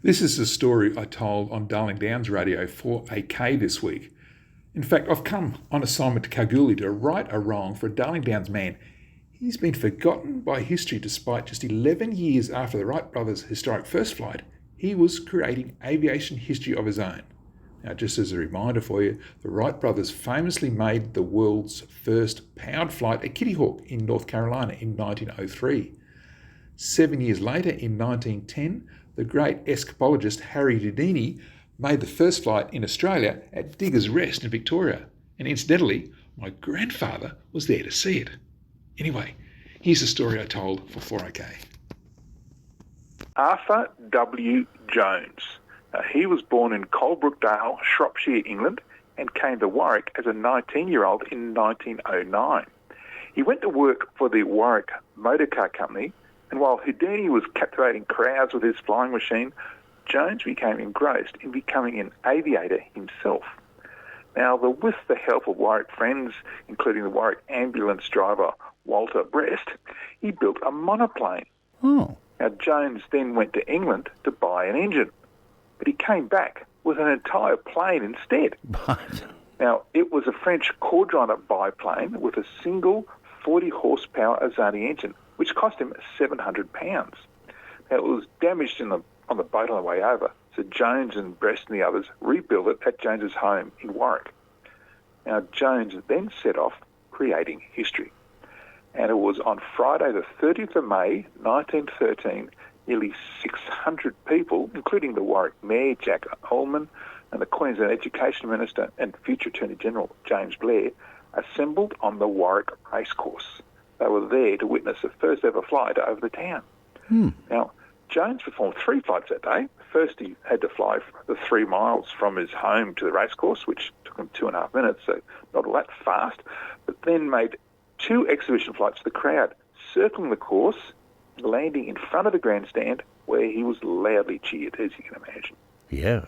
This is the story I told on Darling Downs Radio for AK this week. In fact, I've come on assignment to Kalgoorlie to right a wrong for a Darling Downs man. He's been forgotten by history despite just 11 years after the Wright Brothers' historic first flight, he was creating aviation history of his own. Now, just as a reminder for you, the Wright Brothers famously made the world's first powered flight at Kitty Hawk in North Carolina in 1903. 7 years later, in 1910, the great escapologist Harry Houdini made the first flight in Australia at Diggers Rest in Victoria. And incidentally, my grandfather was there to see it. Anyway, here's the story I told for 4OK. Arthur W. Jones. He was born in Colebrookdale, Shropshire, England, and came to Warwick as a 19-year-old in 1909. He went to work for the Warwick Motor Car Company, and while Houdini was captivating crowds with his flying machine, Jones became engrossed in becoming an aviator himself. Now, with the help of Warwick friends, including the Warwick ambulance driver Walter Brest, he built a monoplane. Oh. Now, Jones then went to England to buy an engine, but he came back with an entire plane instead. But Now, it was a French quadrunner biplane with a single 40-horsepower Azani engine, which cost him £700. Now, it was damaged on the boat on the way over, so Jones and Brest and the others rebuilt it at Jones's home in Warwick. Now, Jones then set off creating history. And it was on Friday the 30th of May, 1913, nearly 600 people, including the Warwick Mayor, Jack Ullman, and the Queensland Education Minister and future Attorney General, James Blair, assembled on the Warwick Racecourse. They were there to witness the first ever flight over the town. Now, Jones performed 3 flights that day. First, he had to fly the 3 miles from his home to the racecourse, which took him 2.5 minutes, so not all that fast, but then made 2 exhibition flights to the crowd, circling the course, landing in front of the grandstand where he was loudly cheered, as you can imagine. yeah.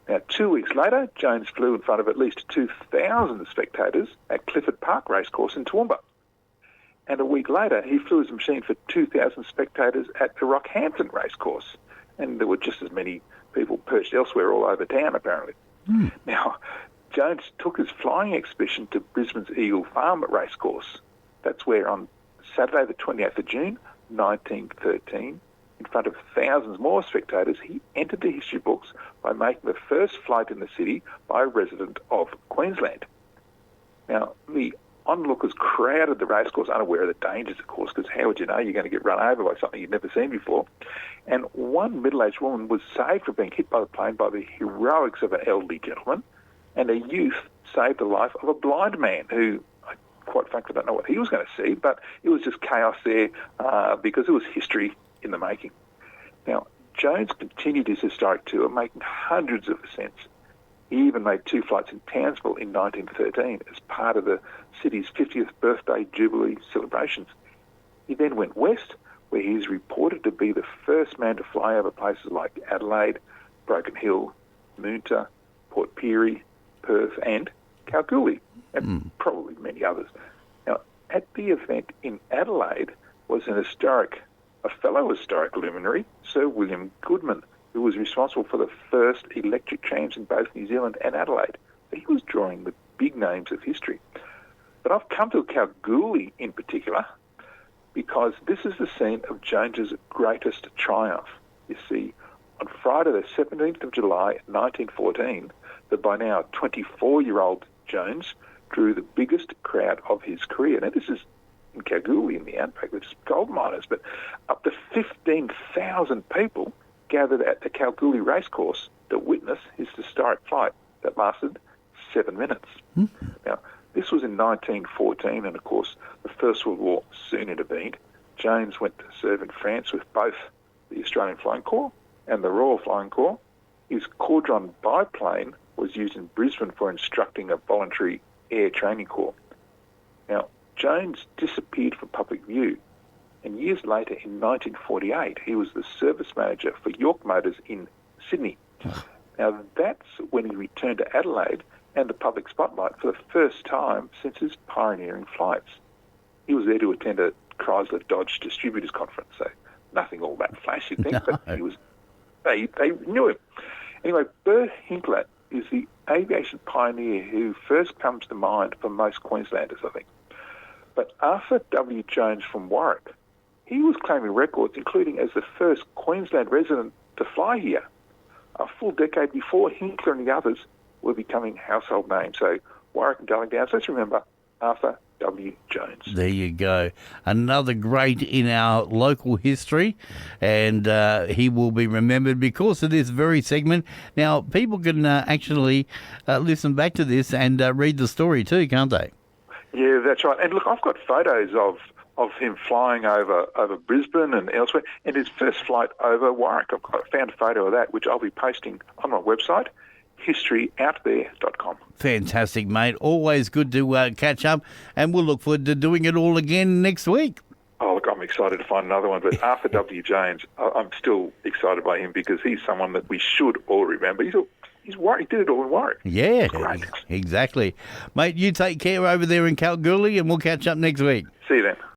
Now, 2 weeks later, Jones flew in front of at least 2,000 spectators at Clifford Park Racecourse in Toowoomba. And a week later, he flew his machine for 2,000 spectators at the Rockhampton Racecourse. And there were just as many people perched elsewhere all over town, apparently. Now, Jones took his flying exhibition to Brisbane's Eagle Farm Racecourse. That's where on Saturday the 28th of June, 1913, in front of thousands more spectators, he entered the history books by making the first flight in the city by a resident of Queensland. Now, the onlookers crowded the racecourse, unaware of the dangers, of course, because how would you know you're going to get run over by something you'd never seen before? And one middle-aged woman was saved from being hit by the plane by the heroics of an elderly gentleman, and a youth saved the life of a blind man who, I quite frankly don't know what he was going to see, but it was just chaos there because it was history in the making. Now, Jones continued his historic tour, making hundreds of ascents. He even made 2 flights in Townsville in 1913 as part of the city's 50th birthday Jubilee celebrations. He then went west, where he is reported to be the first man to fly over places like Adelaide, Broken Hill, Moonta, Port Pirie, Perth and Kalgoorlie, and probably many others. Now, at the event in Adelaide was a fellow historic luminary, Sir William Goodman, who was responsible for the first electric trams in both New Zealand and Adelaide. So he was drawing the big names of history. But I've come to Kalgoorlie in particular because this is the scene of Jones's greatest triumph. You see, on Friday the 17th of July 1914, the by now 24-year-old Jones drew the biggest crowd of his career. Now, this is in Kalgoorlie in the outback, which is gold miners, but up to 15,000 people gathered at the Kalgoorlie Racecourse to witness his historic flight that lasted 7 minutes. Now, this was in 1914, and of course, the First World War soon intervened. Jones went to serve in France with both the Australian Flying Corps and the Royal Flying Corps. His Quadron biplane was used in Brisbane for instructing a voluntary air training corps. Now, Jones disappeared from public view, and years later, in 1948, he was the service manager for York Motors in Sydney. Now, that's when he returned to Adelaide and the public spotlight for the first time since his pioneering flights. He was there to attend a Chrysler Dodge Distributors Conference, so nothing all that flash, you'd think, but he was They knew him. Anyway, Burr Hinkler is the aviation pioneer who first comes to mind for most Queenslanders, I think. But Arthur W. Jones from Warwick, he was claiming records, including as the first Queensland resident to fly here, a full decade before Hinkler and the others were becoming household names. So Warwick and Darling Downs, let's remember Arthur W. Jones. There you go. Another great in our local history, and he will be remembered because of this very segment. Now, people can actually listen back to this and read the story too, can't they? Yeah, that's right. And look, I've got photos of him flying over Brisbane and elsewhere, and his first flight over Warwick. I've found a photo of that, which I'll be posting on my website, historyouthere.com. Fantastic, mate. Always good to catch up, and we'll look forward to doing it all again next week. Oh, look, I'm excited to find another one. But Arthur W. Jones, I'm still excited by him because he's someone that we should all remember. He's Warwick. He did it all in Warwick. Yeah, exactly. Mate, you take care over there in Kalgoorlie, and we'll catch up next week. See